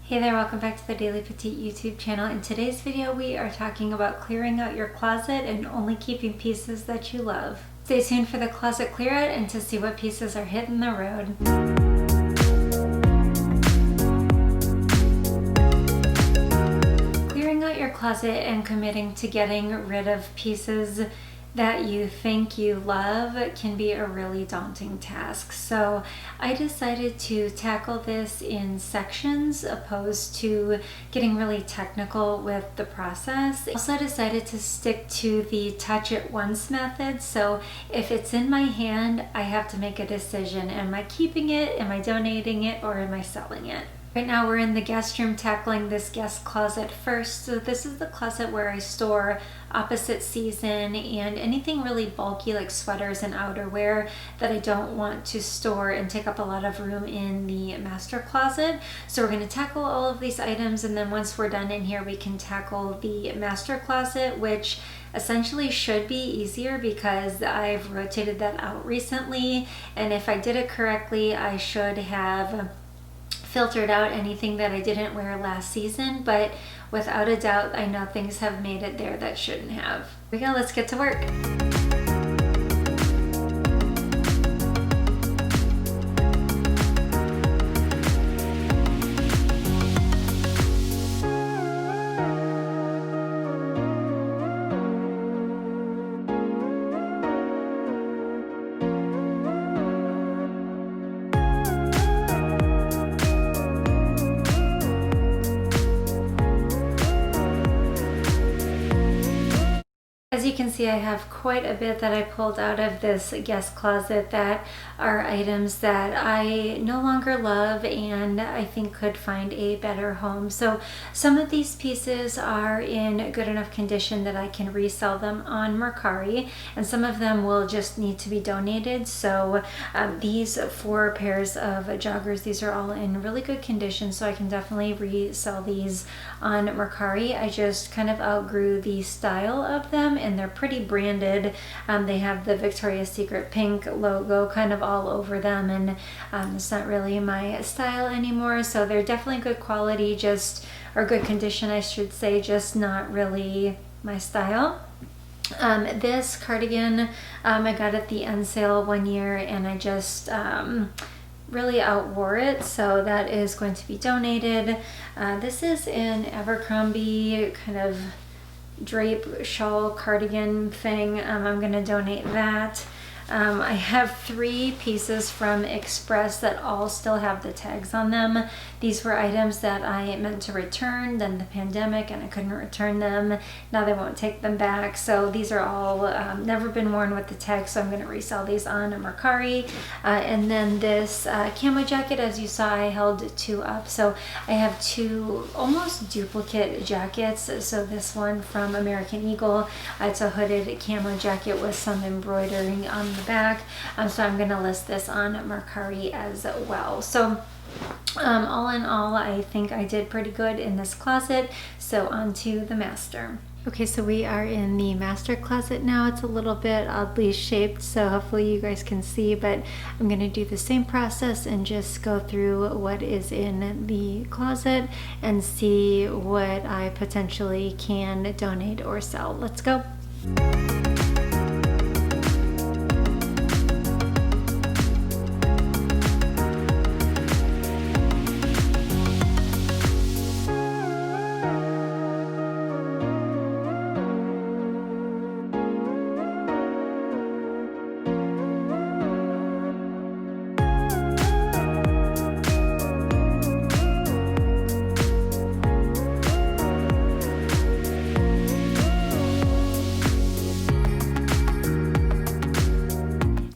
Hey there, welcome back to the Daily Petite YouTube channel. In today's video, we are talking about clearing out your closet and only keeping pieces that you love. Stay tuned for the closet clear out and to see what pieces are hitting the road. Clearing out your closet and committing to getting rid of pieces that you think you love can be a really daunting task. So I decided to tackle this in sections opposed to getting really technical with the process. I also decided to stick to the touch it once method. So if it's in my hand, I have to make a decision. Am I keeping it? Am I donating it? Or am I selling it? Right now we're in the guest room tackling this guest closet first. So this is the closet where I store opposite season and anything really bulky like sweaters and outerwear that I don't want to store and take up a lot of room in the master closet. So we're going to tackle all of these items, and then once we're done in here we can tackle the master closet, which essentially should be easier because I've rotated that out recently, and if I did it correctly I should have filtered out anything that I didn't wear last season, but without a doubt I know things have made it there that shouldn't have. Here we go, let's get to work. As you can see, I have quite a bit that I pulled out of this guest closet that are items that I no longer love and I think could find a better home. So some of these pieces are in good enough condition that I can resell them on Mercari, and some of them will just need to be donated. So these 4 pairs of joggers, these are all in really good condition, so I can definitely resell these on Mercari. I just kind of outgrew the style of them, and they're pretty branded. They have the Victoria's Secret pink logo kind of all over them, and it's not really my style anymore. So they're definitely good quality, or good condition I should say, just not really my style. This cardigan I got at the end sale one year, and I just really outwore it, so that is going to be donated. This is an Abercrombie kind of drape shawl cardigan thing. I'm gonna donate that. I have 3 pieces from Express that all still have the tags on them. These were items that I meant to return, then the pandemic, and I couldn't return them. Now they won't take them back. So these are all never been worn with the tags, so I'm going to resell these on Mercari. And then this camo jacket, as you saw, I held 2 up. So I have 2 almost duplicate jackets. So this one from American Eagle, it's a hooded camo jacket with some embroidering on the back. So I'm going to list this on Mercari as well. So all in all, I think I did pretty good in this closet. So on to the master. Okay, so we are in the master closet now. It's a little bit oddly shaped, so hopefully you guys can see, but I'm going to do the same process and just go through what is in the closet and see what I potentially can donate or sell. Let's go.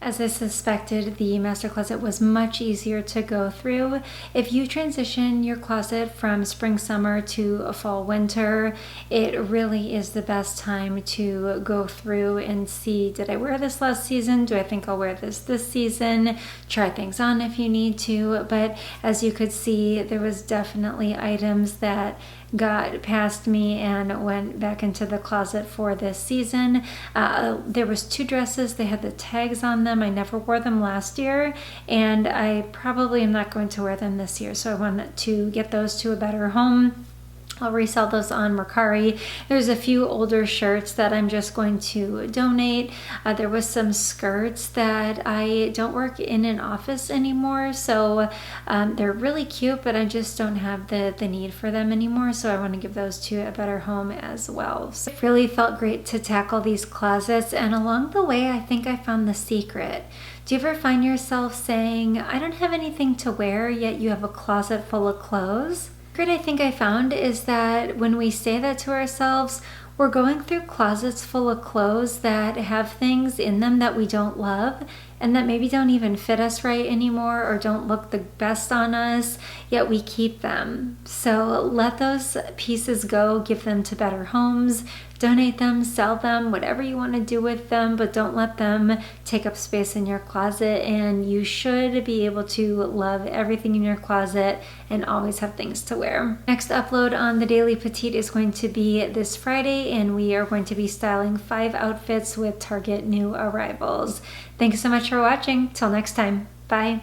As I suspected, the master closet was much easier to go through. If you transition your closet from spring summer to a fall winter, it really is the best time to go through and see, did I wear this last season? Do I think I'll wear this season? Try things on if you need to. But as you could see, there was definitely items that got past me and went back into the closet for this season. There was 2 dresses, they had the tags on them. I I never wore them last year, and I probably am not going to wear them this year. So I want to get those to a better home. I'll resell those on Mercari. There's a few older shirts that I'm just going to donate. There was some skirts that I don't work in an office anymore, so they're really cute, but I just don't have the need for them anymore, so I want to give those to a better home as well. So it really felt great to tackle these closets, and along the way I think I found the secret. Do you ever find yourself saying, I don't have anything to wear, yet you have a closet full of clothes? The secret I think I found is that when we say that to ourselves, we're going through closets full of clothes that have things in them that we don't love and that maybe don't even fit us right anymore or don't look the best on us, yet we keep them. So let those pieces go, give them to better homes, donate them, sell them, whatever you want to do with them, but don't let them take up space in your closet. And you should be able to love everything in your closet and always have things to wear. Next upload on the Daily Petite is going to be this Friday, and we are going to be styling 5 outfits with Target new arrivals. Thanks so much for watching. Till next time. Bye.